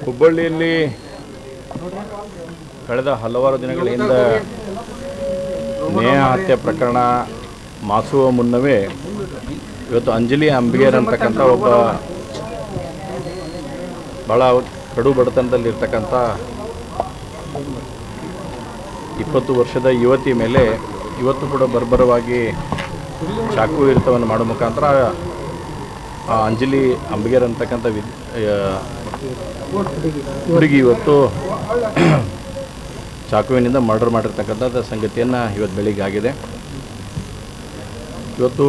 ಹುಬ್ಬಳ್ಳಿಯಲ್ಲಿ ಕಳೆದ ಹಲವಾರು ದಿನಗಳ ಹಿಂದೆ ನೇಹ ಹತ್ಯೆ ಪ್ರಕರಣ ಮಾಸುವ ಮುನ್ನವೇ ಇವತ್ತು ಅಂಜಲಿ ಅಂಬಿಗೇರ್ ಅಂತಕ್ಕಂಥ ಒಬ್ಬ ಭಾಳ ಕಡು ಬಡತನದಲ್ಲಿರ್ತಕ್ಕಂಥ 20 ವರ್ಷದ ಯುವತಿ ಮೇಲೆ ಇವತ್ತು ಕೂಡ ಬರ್ಬರವಾಗಿ ಚಾಕು ಇರಿತವನ್ನು ಮಾಡೋ ಮುಖಾಂತರ ಅಂಜಲಿ ಅಂಬಿಗೇರ್ ಅಂತಕ್ಕಂಥ ಹುಡುಗಿ ಇವತ್ತು ಚಾಕುವಿನಿಂದ ಮರ್ಡರ್ ಮಾಡಿರ್ತಕ್ಕಂಥ ಸಂಗತಿಯನ್ನು ಇವತ್ತು ಬೆಳಿಗ್ಗೆ ಆಗಿದೆ. ಇವತ್ತು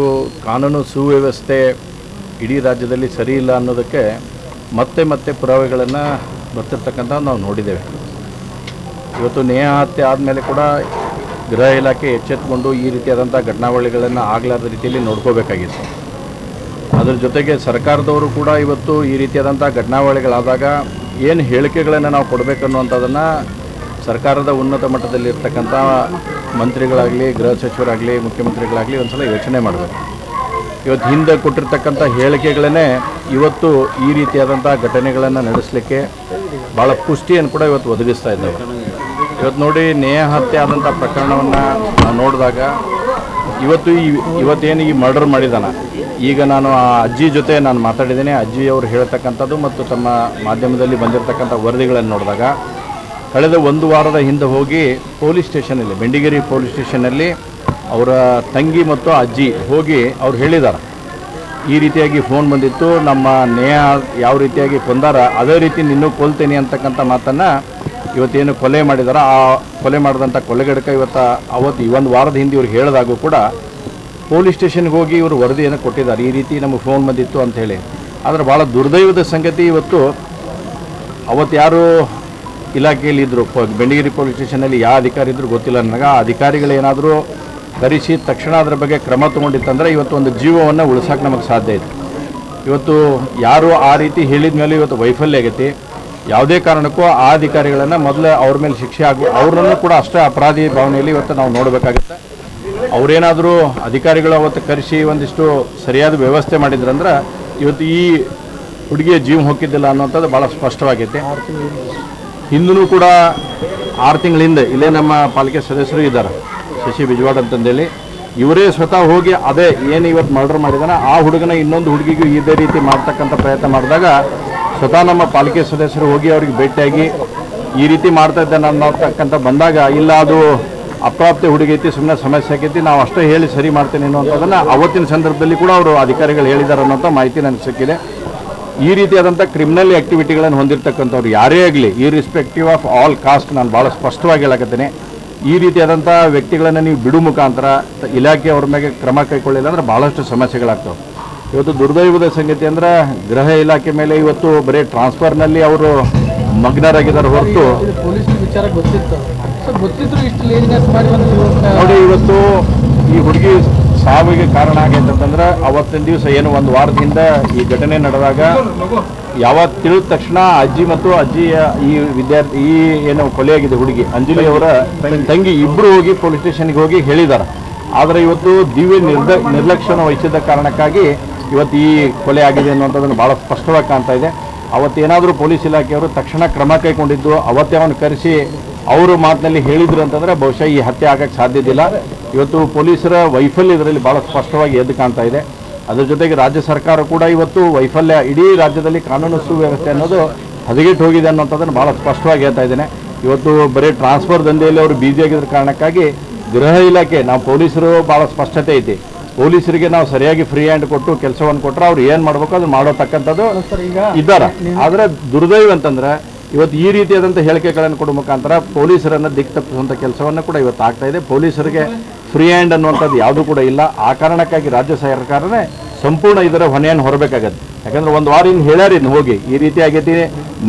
ಕಾನೂನು ಸುವ್ಯವಸ್ಥೆ ಇಡೀ ರಾಜ್ಯದಲ್ಲಿ ಸರಿ ಇಲ್ಲ ಅನ್ನೋದಕ್ಕೆ ಮತ್ತೆ ಪುರಾವೆಗಳನ್ನು ಬರ್ತಿರ್ತಕ್ಕಂಥ ನಾವು ನೋಡಿದ್ದೇವೆ. ಇವತ್ತು ನೇಹ ಹತ್ಯೆ ಆದಮೇಲೆ ಕೂಡ ಗೃಹ ಇಲಾಖೆ ಎಚ್ಚೆತ್ತುಕೊಂಡು ಈ ರೀತಿಯಾದಂಥ ಘಟನಾವಳಿಗಳನ್ನು ಆಗಲಾರದ ರೀತಿಯಲ್ಲಿ ನೋಡ್ಕೋಬೇಕಾಗಿತ್ತು. ಅದರ ಜೊತೆಗೆ ಸರ್ಕಾರದವರು ಕೂಡ ಇವತ್ತು ಈ ರೀತಿಯಾದಂಥ ಘಟನಾವಳಿಗಳಾದಾಗ ಏನು ಹೇಳಿಕೆಗಳನ್ನು ನಾವು ಕೊಡಬೇಕನ್ನುವಂಥದ್ದನ್ನು ಸರ್ಕಾರದ ಉನ್ನತ ಮಟ್ಟದಲ್ಲಿರ್ತಕ್ಕಂಥ ಮಂತ್ರಿಗಳಾಗಲಿ, ಗೃಹ ಸಚಿವರಾಗಲಿ, ಮುಖ್ಯಮಂತ್ರಿಗಳಾಗಲಿ ಒಂದು ಸಲ ಯೋಚನೆ ಮಾಡಬೇಕು. ಇವತ್ತು ಹಿಂದೆ ಕೊಟ್ಟಿರ್ತಕ್ಕಂಥ ಹೇಳಿಕೆಗಳನ್ನೇ ಇವತ್ತು ಈ ರೀತಿಯಾದಂಥ ಘಟನೆಗಳನ್ನು ನಡೆಸಲಿಕ್ಕೆ ಭಾಳ ಪುಷ್ಟಿಯನ್ನು ಕೂಡ ಇವತ್ತು ಒದಗಿಸ್ತಾ ಇದ್ದಾವೆ. ಇವತ್ತು ನೋಡಿ, ನೇಹ ಹತ್ಯೆ ಆದಂಥ ಪ್ರಕರಣವನ್ನು ನಾವು ನೋಡಿದಾಗ ಇವತ್ತೇನು ಈ ಮರ್ಡರ್ ಮಾಡಿದಾನ, ಈಗ ನಾನು ಆ ಅಜ್ಜಿ ಜೊತೆ ನಾನು ಮಾತಾಡಿದ್ದೇನೆ. ಅಜ್ಜಿಯವರು ಹೇಳ್ತಕ್ಕಂಥದ್ದು ಮತ್ತು ತಮ್ಮ ಮಾಧ್ಯಮದಲ್ಲಿ ಬಂದಿರತಕ್ಕಂಥ ವರದಿಗಳನ್ನು ನೋಡಿದಾಗ ಕಳೆದ 1 ವಾರದ ಹಿಂದೆ ಹೋಗಿ ಪೊಲೀಸ್ ಸ್ಟೇಷನಲ್ಲಿ, ಬೆಂಡಿಗೇರಿ ಪೊಲೀಸ್ ಸ್ಟೇಷನ್ನಲ್ಲಿ ಅವರ ತಂಗಿ ಮತ್ತು ಅಜ್ಜಿ ಹೋಗಿ ಅವ್ರು ಹೇಳಿದ್ದಾರೆ, ಈ ರೀತಿಯಾಗಿ ಫೋನ್ ಬಂದಿತ್ತು, ನಮ್ಮ ನೇಹ ಯಾವ ರೀತಿಯಾಗಿ ಕೊಂದಾರ ಅದೇ ರೀತಿ ನಿನ್ನೂ ಕೊಲ್ತೇನೆ ಅಂತಕ್ಕಂಥ ಮಾತನ್ನು ಇವತ್ತೇನು ಕೊಲೆ ಮಾಡಿದಾರ, ಆ ಕೊಲೆ ಮಾಡಿದಂಥ ಕೊಲೆಗಡಕ ಅವತ್ತು 1 ವಾರದ ಹಿಂದೆ ಇವ್ರು ಹೇಳಿದಾಗೂ ಕೂಡ ಪೊಲೀಸ್ ಸ್ಟೇಷನ್ಗೆ ಹೋಗಿ ಇವರು ವರದಿಯನ್ನು ಕೊಟ್ಟಿದ್ದಾರೆ, ಈ ರೀತಿ ನಮಗೆ ಫೋನ್ ಬಂದಿತ್ತು ಅಂಥೇಳಿ. ಆದರೆ ಭಾಳ ದುರ್ದೈವದ ಸಂಗತಿ, ಇವತ್ತು ಅವತ್ತು ಯಾರು ಇಲಾಖೆಯಲ್ಲಿ ಇದ್ದರು, ಬೆಂಡಿಗೇರಿ ಪೊಲೀಸ್ ಸ್ಟೇಷನಲ್ಲಿ ಯಾವ ಅಧಿಕಾರಿ ಇದ್ದರೂ ಗೊತ್ತಿಲ್ಲ ನನಗೆ. ಆ ಅಧಿಕಾರಿಗಳೇನಾದರೂ ಕರೆಸಿ ತಕ್ಷಣ ಅದರ ಬಗ್ಗೆ ಕ್ರಮ ತೊಗೊಂಡಿತ್ತಂದರೆ ಇವತ್ತು ಒಂದು ಜೀವವನ್ನು ಉಳಿಸೋಕೆ ನಮಗೆ ಸಾಧ್ಯ ಇದೆ. ಇವತ್ತು ಯಾರು ಆ ರೀತಿ ಹೇಳಿದ ಮೇಲೆ ಇವತ್ತು ವೈಫಲ್ಯ ಆಗೈತಿ. ಯಾವುದೇ ಕಾರಣಕ್ಕೂ ಆ ಅಧಿಕಾರಿಗಳನ್ನು ಮೊದಲು ಅವ್ರ ಮೇಲೆ ಶಿಕ್ಷೆ ಅವ್ರನ್ನೂ ಕೂಡ ಅಷ್ಟೇ ಅಪರಾಧಿ ಭಾವನೆಯಲ್ಲಿ ಇವತ್ತು ನಾವು ನೋಡಬೇಕಾಗುತ್ತೆ. ಅವರೇನಾದರೂ ಅಧಿಕಾರಿಗಳು ಅವತ್ತು ಕರೆಸಿ ಒಂದಿಷ್ಟು ಸರಿಯಾದ ವ್ಯವಸ್ಥೆ ಮಾಡಿದ್ರಂದ್ರೆ ಇವತ್ತು ಈ ಹುಡುಗಿಯ ಜೀವ ಹೋಗಿದ್ದಿಲ್ಲ ಅನ್ನೋಂಥದ್ದು ಭಾಳ ಸ್ಪಷ್ಟವಾಗೈತೆ. ಹಿಂದೂ ಕೂಡ 6 ತಿಂಗಳ ಹಿಂದೆ ಇಲ್ಲೇ ನಮ್ಮ ಪಾಲಿಕೆ ಸದಸ್ಯರು ಇದ್ದಾರೆ, ಶಶಿ ಬಿಜವಾಡ್ ಅಂತಂದೇಳಿ, ಇವರೇ ಸ್ವತಃ ಹೋಗಿ ಅದೇ ಏನು ಇವತ್ತು ಮರ್ಡರ್ ಮಾಡಿದಾನೆ ಆ ಹುಡುಗನ ಇನ್ನೊಂದು ಹುಡುಗಿಗೂ ಇದೇ ರೀತಿ ಮಾಡ್ತಕ್ಕಂಥ ಪ್ರಯತ್ನ ಮಾಡಿದಾಗ ಸ್ವತಃ ನಮ್ಮ ಪಾಲಿಕೆ ಸದಸ್ಯರು ಹೋಗಿ ಅವ್ರಿಗೆ ಭೇಟಿಯಾಗಿ ಈ ರೀತಿ ಮಾಡ್ತಾ ಇದ್ದಾನೆ ಅನ್ನೋತಕ್ಕಂಥ ಬಂದಾಗ, ಇಲ್ಲ ಅದು ಅಪ್ರಾಪ್ತಿ ಹುಡುಗೈತಿ, ಸುಮ್ಮನೆ ಸಮಸ್ಯೆ ಆಗೈತಿ, ನಾವು ಅಷ್ಟೇ ಹೇಳಿ ಸರಿ ಮಾಡ್ತೇನೆ ಅನ್ನೋಂಥದ್ದನ್ನು ಅವತ್ತಿನ ಸಂದರ್ಭದಲ್ಲಿ ಕೂಡ ಅವರು ಅಧಿಕಾರಿಗಳು ಹೇಳಿದ್ದಾರೆ ಅನ್ನೋಂಥ ಮಾಹಿತಿ ನನಗೆ ಸಿಕ್ಕಿದೆ. ಈ ರೀತಿಯಾದಂಥ ಕ್ರಿಮಿನಲ್ ಆ್ಯಕ್ಟಿವಿಟಿಗಳನ್ನು ಹೊಂದಿರತಕ್ಕಂಥವ್ರು ಯಾರೇ ಆಗಲಿ, ಇರ್ರೆಸ್ಪೆಕ್ಟಿವ್ ಆಫ್ ಆಲ್ ಕಾಸ್ಟ್, ನಾನು ಭಾಳ ಸ್ಪಷ್ಟವಾಗಿ ಹೇಳಕತ್ತೇನೆ, ಈ ರೀತಿಯಾದಂಥ ವ್ಯಕ್ತಿಗಳನ್ನು ನೀವು ಬಿಡು ಮುಖಾಂತರ ಇಲಾಖೆ ಅವ್ರ ಮೇಲೆ ಕ್ರಮ ಕೈಗೊಳ್ಳಿಲ್ಲ ಅಂದರೆ ಭಾಳಷ್ಟು ಸಮಸ್ಯೆಗಳಾಗ್ತವೆ. ಇವತ್ತು ದುರ್ದೈವದ ಸಂಗತಿ ಅಂದರೆ ಗೃಹ ಇಲಾಖೆ ಮೇಲೆ ಇವತ್ತು ಬರೀ ಟ್ರಾನ್ಸ್ಫರ್ನಲ್ಲಿ ಅವರು ಮಗ್ನರಾಗಿದ್ದಾರೆ ಹೊರತು ನೋಡಿ, ಇವತ್ತು ಈ ಹುಡುಗಿ ಸಾವಿಗೆ ಕಾರಣ ಆಗೈತೆ ಅಂತಂದ್ರೆ ಅವತ್ತಿನ ದಿವಸ ಏನು 1 ವಾರದ ಹಿಂದೆ ಈ ಘಟನೆ ನಡೆದಾಗ ಯಾವತ್ತು ತಿಳಿದ ತಕ್ಷಣ ಅಜ್ಜಿ ಮತ್ತು ಅಜ್ಜಿಯ ಈ ವಿದ್ಯಾರ್ಥಿ ಈ ಏನು ಕೊಲೆಯಾಗಿದೆ ಹುಡುಗಿ ಅಂಜಲಿ ಅವರ ತಂಗಿ ಇಬ್ಬರು ಹೋಗಿ ಪೊಲೀಸ್ ಸ್ಟೇಷನ್ಗೆ ಹೋಗಿ ಹೇಳಿದ್ದಾರೆ. ಆದರೆ ಇವತ್ತು ದಿವ್ಯ ನಿರ್ಲಕ್ಷ್ಯನ ವಹಿಸಿದ ಕಾರಣಕ್ಕಾಗಿ ಇವತ್ತು ಈ ಕೊಲೆ ಆಗಿದೆ ಅನ್ನುವಂಥದ್ದನ್ನು ಭಾಳ ಸ್ಪಷ್ಟವಾಗಿ ಕಾಣ್ತಾ ಇದೆ. ಅವತ್ತೇನಾದರೂ ಪೊಲೀಸ್ ಇಲಾಖೆಯವರು ತಕ್ಷಣ ಕ್ರಮ ಕೈಗೊಂಡಿದ್ದು ಅವತ್ತೇ ಅವನು ಕರೆಸಿ ಅವರು ಮಾತಿನಲ್ಲಿ ಹೇಳಿದ್ರು ಅಂತಂದರೆ ಬಹುಶಃ ಈ ಹತ್ಯೆ ಆಗಕ್ಕೆ ಸಾಧ್ಯದಿಲ್ಲ. ಇವತ್ತು ಪೊಲೀಸರ ವೈಫಲ್ಯ ಇದರಲ್ಲಿ ಭಾಳ ಸ್ಪಷ್ಟವಾಗಿ ಎದ್ದು ಕಾಣ್ತಾ ಇದೆ. ಅದರ ಜೊತೆಗೆ ರಾಜ್ಯ ಸರ್ಕಾರ ಕೂಡ ಇವತ್ತು ವೈಫಲ್ಯ, ಇಡೀ ರಾಜ್ಯದಲ್ಲಿ ಕಾನೂನು ಸುವ್ಯವಸ್ಥೆ ಅನ್ನೋದು ಹದಗೆಟ್ಟು ಹೋಗಿದೆ ಅನ್ನೋಂಥದ್ದನ್ನು ಭಾಳ ಸ್ಪಷ್ಟವಾಗಿ ಹೇಳ್ತಾ ಇದ್ದೇನೆ. ಇವತ್ತು ಬರೀ ಟ್ರಾನ್ಸ್ಫರ್ ದಂಧೆಯಲ್ಲಿ ಅವರು ಬ್ಯುಸಿಯಾಗಿದ್ದ ಕಾರಣಕ್ಕಾಗಿ ಗೃಹ ಇಲಾಖೆ, ನಾವು ಪೊಲೀಸರು ಭಾಳ ಸ್ಪಷ್ಟತೆ ಐತಿ, ಪೊಲೀಸರಿಗೆ ನಾವು ಸರಿಯಾಗಿ ಫ್ರೀ ಹ್ಯಾಂಡ್ ಕೊಟ್ಟು ಕೆಲಸವನ್ನು ಕೊಟ್ಟರೆ ಅವ್ರು ಏನು ಮಾಡಬೇಕು ಅದು ಮಾಡೋತಕ್ಕಂಥದ್ದು ಇದ್ದಾರೆ. ಆದರೆ ದುರ್ದೈವ ಅಂತಂದ್ರೆ ಇವತ್ತು ಈ ರೀತಿಯಾದಂಥ ಹೇಳಿಕೆಗಳನ್ನು ಕೊಡೋ ಮುಖಾಂತರ ಪೊಲೀಸರನ್ನು ದಿಕ್ಕು ತಪ್ಪಿಸುವಂಥ ಕೆಲಸವನ್ನು ಕೂಡ ಇವತ್ತು ಆಗ್ತಾ ಇದೆ. ಪೊಲೀಸರಿಗೆ ಫ್ರೀ ಹ್ಯಾಂಡ್ ಅನ್ನುವಂಥದ್ದು ಯಾವುದೂ ಕೂಡ ಇಲ್ಲ. ಆ ಕಾರಣಕ್ಕಾಗಿ ರಾಜ್ಯ ಸರ್ಕಾರನೇ ಸಂಪೂರ್ಣ ಇದರ ಹೊಣೆಯನ್ನು ಹೊರಬೇಕಾಗತ್ತೆ. ಯಾಕಂದ್ರೆ 1 ವಾರ ಇನ್ನು ಹೇಳ್ಯಾರಿ ಹೋಗಿ ಈ ರೀತಿ ಆಗೈತಿ,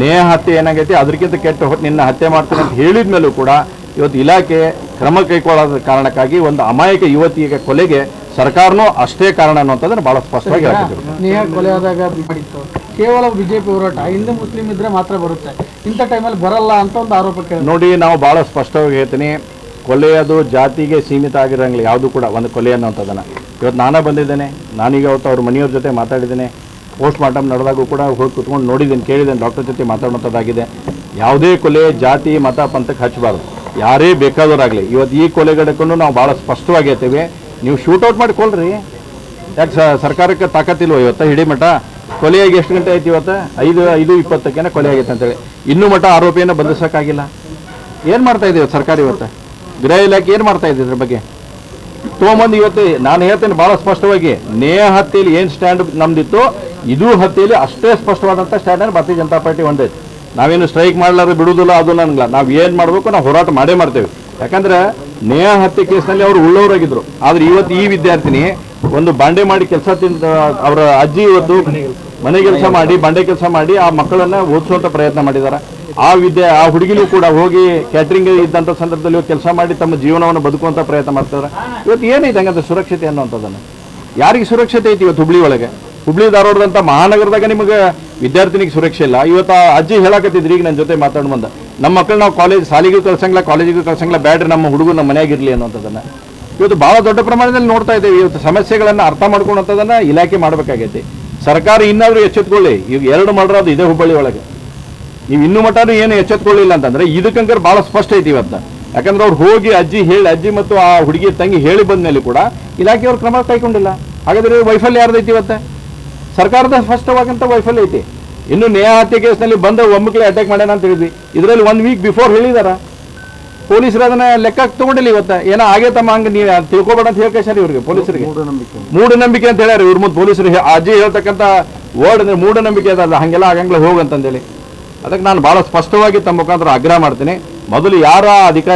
ನೇಹ ಹತ್ಯೆ ಏನಾಗೈತಿ, ಅದಕ್ಕಿಂತ ಕೆಟ್ಟ ನಿನ್ನ ಹತ್ಯೆ ಮಾಡ್ತೀನಿ ಅಂತ ಹೇಳಿದ ಮೇಲೂ ಕೂಡ ಇವತ್ತು ಇಲಾಖೆ ಕ್ರಮ ಕೈಗೊಳ್ಳೋದ ಕಾರಣಕ್ಕಾಗಿ ಒಂದು ಅಮಾಯಕ ಯುವತಿಯ ಕೊಲೆಗೆ ಸರ್ಕಾರನೂ ಅಷ್ಟೇ ಕಾರಣ ಅನ್ನುವಂಥದ್ದನ್ನು ಭಾಳ ಸ್ಪಷ್ಟವಾಗಿ ಹೇಳ್ತಿದ್ರು. ನೇಹ ಕೊಲೆ ಆದಾಗ ಮಾಡಿತ್ತು ಕೇವಲ ಬಿಜೆಪಿ ಹೋರಾಟ, ಹಿಂದೂ ಮುಸ್ಲಿಂ ಇದ್ರೆ ಮಾತ್ರ ಬರುತ್ತೆ, ಇಂಥ ಟೈಮಲ್ಲಿ ಬರಲ್ಲ ಅಂತ ಒಂದು ಆರೋಪಕ್ಕೆ ನೋಡಿ, ನಾವು ಭಾಳ ಸ್ಪಷ್ಟವಾಗಿ ಹೇಳ್ತೀನಿ, ಕೊಲೆಯದು ಜಾತಿಗೆ ಸೀಮಿತ ಆಗಿರೋಂಗಿಲ್ಲ ಯಾವುದು ಕೂಡ ಒಂದು ಕೊಲೆ ಅನ್ನೋಂಥದ್ದನ್ನು. ಇವತ್ತು ನಾನೇ ಬಂದಿದ್ದೇನೆ, ನಾನೀಗ ಅವತ್ತು ಅವ್ರ ಮನೆಯವ್ರ ಜೊತೆ ಮಾತಾಡಿದ್ದೇನೆ, ಪೋಸ್ಟ್ ಮಾರ್ಟಮ್ ನಡೆದಾಗೂ ಕೂಡ ಹೋಗಿ ಕುತ್ಕೊಂಡು ನೋಡಿದ್ದೀನಿ, ಕೇಳಿದ್ದೇನೆ, ಡಾಕ್ಟರ್ ಜೊತೆ ಮಾತಾಡುವಂಥದ್ದಾಗಿದೆ. ಯಾವುದೇ ಕೊಲೆ ಜಾತಿ ಮತ ಪಂಥಕ್ಕೆ ಹಚ್ಚಬಾರ್ದು, ಯಾರೇ ಬೇಕಾದವರಾಗಲಿ. ಇವತ್ತು ಈ ಕೊಲೆಗಡಕ್ಕೂ ನಾವು ಭಾಳ ಸ್ಪಷ್ಟವಾಗಿ ಹೇಳ್ತೇವೆ, ನೀವು ಶೂಟೌಟ್ ಮಾಡಿ ಕೊಲ್ರಿ. ಯಾಕೆ ಸರ್ಕಾರಕ್ಕೆ ತಾಕತ್ತಿಲ್ವ ಇವತ್ತು ಹಿಡಿ ಮಠ? ಕೊಲೆಯಾಗಿ ಎಷ್ಟು ಗಂಟೆ ಆಯ್ತು ಇವತ್ತು? 5:20 ಕೊಲೆ ಆಗೈತೆ ಅಂತೇಳಿ ಇನ್ನೂ ಮಠ ಆರೋಪಿಯನ್ನು ಬಂಧಿಸೋಕ್ಕಾಗಿಲ್ಲ. ಏನು ಮಾಡ್ತಾ ಇದೆ ಸರ್ಕಾರ ಇವತ್ತು? ಗೃಹ ಇಲಾಖೆ ಏನು ಮಾಡ್ತಾ ಇದೆ ಇದ್ರ ಬಗ್ಗೆ? ತೊಗೊಂಬಂದು ಇವತ್ತು ನಾನು ಹೇಳ್ತೇನೆ ಭಾಳ ಸ್ಪಷ್ಟವಾಗಿ, ನೇಹ ಹತ್ಯೆಯಲ್ಲಿ ಏನು ಸ್ಟ್ಯಾಂಡ್ ನಮ್ದಿತ್ತು, ಇದು ಹತ್ಯೆಯಲ್ಲಿ ಅಷ್ಟೇ ಸ್ಪಷ್ಟವಾದಂಥ ಸ್ಟ್ಯಾಂಡನ್ನು ಭಾರತೀಯ ಜನತಾ ಪಾರ್ಟಿ ಹೊಂದೈತೆ. ನಾವೇನು ಸ್ಟ್ರೈಕ್ ಮಾಡಲಾರ ಬಿಡುವುದಿಲ್ಲ, ಅದು ನನಗಿಲ್ಲ. ನಾವು ಏನು ಮಾಡಬೇಕು ನಾವು ಹೋರಾಟ ಮಾಡೇ ಮಾಡ್ತೇವೆ. ಯಾಕಂದ್ರೆ ನೇಹ ಹತ್ಯೆ ಕೇಸ್ನಲ್ಲಿ ಅವರು ಉಳ್ಳವರಾಗಿದ್ರು. ಆದರೆ ಇವತ್ತು ಈ ವಿದ್ಯಾರ್ಥಿನಿ ಒಂದು ಬಾಂಡೆ ಮಾಡಿ ಕೆಲಸ ತಿಂದ ಅವರ ಅಜ್ಜಿ ಇವತ್ತು ಮನೆ ಕೆಲಸ ಮಾಡಿ ಬಾಂಡೆ ಕೆಲಸ ಮಾಡಿ ಆ ಮಕ್ಕಳನ್ನ ಓದಿಸುವಂಥ ಪ್ರಯತ್ನ ಮಾಡಿದ್ದಾರೆ. ಆ ಹುಡುಗಿನೂ ಕೂಡ ಹೋಗಿ ಕ್ಯಾಟ್ರಿಂಗ್ ಇದ್ದಂಥ ಸಂದರ್ಭದಲ್ಲಿ ಕೆಲಸ ಮಾಡಿ ತಮ್ಮ ಜೀವನವನ್ನು ಬದುಕುವಂಥ ಪ್ರಯತ್ನ ಮಾಡ್ತಾರೆ. ಇವತ್ತು ಏನೈತೆ ಹಂಗಂದ್ರೆ ಸುರಕ್ಷತೆ ಅನ್ನುವಂಥದ್ದನ್ನು? ಯಾರಿಗೆ ಸುರಕ್ಷತೆ ಐತಿ ಇವತ್ತು ಹುಬ್ಳಿ ಒಳಗೆ? ಹುಬ್ಳಿ ಧಾರವಾಡದಂಥ ಮಹಾನಗರದಾಗ ನಿಮಗೆ ವಿದ್ಯಾರ್ಥಿನಿಗೆ ಸುರಕ್ಷೆ ಇಲ್ಲ. ಇವತ್ತು ಆ ಅಜ್ಜಿ ಹೇಳಕತ್ತಿದ್ರಿ ಈಗ ನನ್ನ ಜೊತೆ ಮಾತಾಡಿ ಬಂದ, ನಮ್ಮ ಮಕ್ಕಳು ನಾವು ಶಾಲೆಗೂ ಕಳ್ಸಂಗಿಲ್ಲ, ಕಾಲೇಜಿಗೂ ಕಳ್ಸಂಗಿಲ್ಲ, ಬ್ಯಾಡ್ರಿ ನಮ್ಮ ಹುಡುಗರು ನಮ್ಮ ಮನೆಯಾಗಿರಲಿ ಅನ್ನೋಂಥದ್ದನ್ನು ಇವತ್ತು ಭಾಳ ದೊಡ್ಡ ಪ್ರಮಾಣದಲ್ಲಿ ನೋಡ್ತಾ ಇದ್ದೇವೆ. ಇವತ್ತು ಸಮಸ್ಯೆಗಳನ್ನು ಅರ್ಥ ಮಾಡ್ಕೊಳ್ಳೋಂಥದ್ದನ್ನು ಇಲಾಖೆ ಮಾಡಬೇಕಾಗೈತಿ. ಸರ್ಕಾರ ಇನ್ನಾದರೂ ಎಚ್ಚೆತ್ಕೊಳ್ಳಿ. ಈಗ 2 ಮರ್ಡರ್ ಇದೆ ಹುಬ್ಬಳ್ಳಿ ಒಳಗೆ. ನೀವು ಇನ್ನೂ ಮಟ್ಟನೂ ಏನು ಎಚ್ಚೆತ್ಕೊಳ್ಳಿಲ್ಲ ಅಂತಂದ್ರೆ ಇದಕ್ಕಂಕರ್ ಭಾಳ ಸ್ಪಷ್ಟ ಐತಿ ಇವತ್ತು. ಯಾಕಂದ್ರೆ ಅವ್ರು ಹೋಗಿ ಅಜ್ಜಿ ಮತ್ತು ಆ ಹುಡುಗಿ ತಂಗಿ ಹೇಳಿ ಬಂದ ಮೇಲೆ ಕೂಡ ಇಲಾಖೆಯವ್ರ ಕ್ರಮ ಕೈಗೊಂಡಿಲ್ಲ. ಹಾಗಾದ್ರೆ ವೈಫಲ್ಯ ಯಾರ್ದೈತಿ ಇವತ್ತು? ಸರ್ಕಾರದ ಸ್ಪಷ್ಟವಾಗಂತ ವೈಫಲ್ಯ ಐತಿ. ಇನ್ನು ನೇಹ ಹತ್ಯೆ ಕೇಸ್ನಲ್ಲಿ ಬಂದ ಒಮ್ಮಕ್ಲೆ ಅಟ್ಯಾಕ್ ಮಾಡ್ಯಾನ ಅಂತ ಹೇಳಿದ್ವಿ. ಇದರಲ್ಲಿ 1 ವೀಕ್ ಬಿಫೋರ್ ಹೇಳಿದಾರ. ಪೊಲೀಸರು ಅದನ್ನ ಲೆಕ್ಕ ತಗೊಂಡಿಲ್ಲ. ಇವತ್ತು ಏನೋ ಆಗೇತಮ್ಮ ಹಂಗೆ ನೀವು ತಿಳ್ಕೊಬೇಡ ಅಂತ ಹೇಳ್ಕೇಶಾರಿ ಇವ್ರಿಗೆ, ಪೊಲೀಸರಿಗೆ ಮೂಢನಂಬಿಕೆ ಅಂತ ಹೇಳ್ಯಾರ ಇವ್ರ ಮುಂದೆ. ಪೊಲೀಸರು ಅಜ್ಜಿ ಹೇಳ್ತಕ್ಕಂಥ ವರ್ಡ್ ಅಂದ್ರೆ ಮೂಢನಂಬಿಕೆ ಅದಲ್ಲ, ಹಂಗೆಲ್ಲ ಆಗಂಗ್ಲ ಹೋಗಂತಂದೇಳಿ. ಅದಕ್ಕೆ ನಾನು ಭಾಳ ಸ್ಪಷ್ಟವಾಗಿ ತಮ್ಮ ಮುಖಾಂತರ ಆಗ್ರಹ ಮಾಡ್ತೀನಿ. ಮೊದಲು ಯಾರ ಅಧಿಕಾರಿ